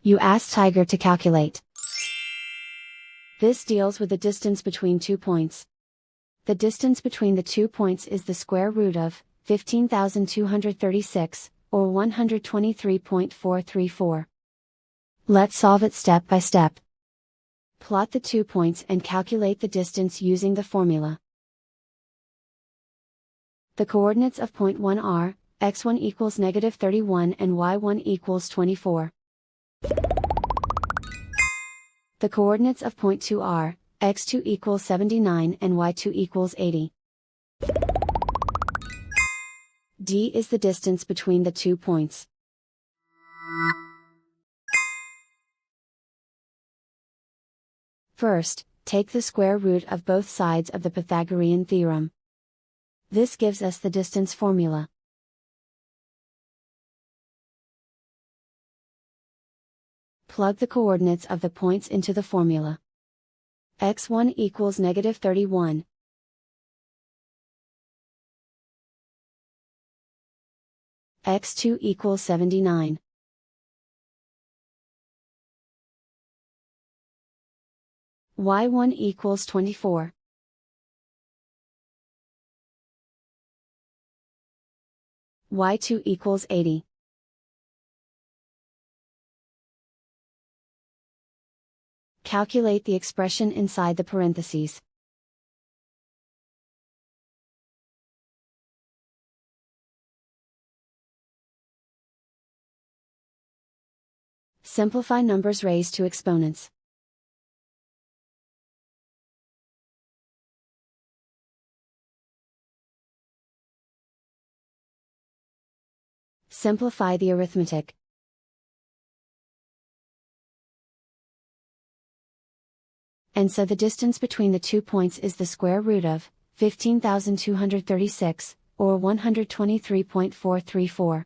You ask Tiger to calculate. This deals with the distance between 2 points. The distance between the 2 points is the square root of 15,236, or 123.434. Let's solve it step by step. Plot the 2 points and calculate the distance using the formula. The coordinates of point 1 are, x1 equals -31 and y1 equals 24. The coordinates of point 2 are, x2 equals 79 and y2 equals 80. D is the distance between the 2 points. First, take the square root of both sides of the Pythagorean theorem. This gives us the distance formula. Plug the coordinates of the points into the formula. x1 equals -31. x2 equals 79. y1 equals 24. y2 equals 80. Calculate the expression inside the parentheses. Simplify numbers raised to exponents. Simplify the arithmetic. And so the distance between the 2 points is the square root of 15,236, or 123.434.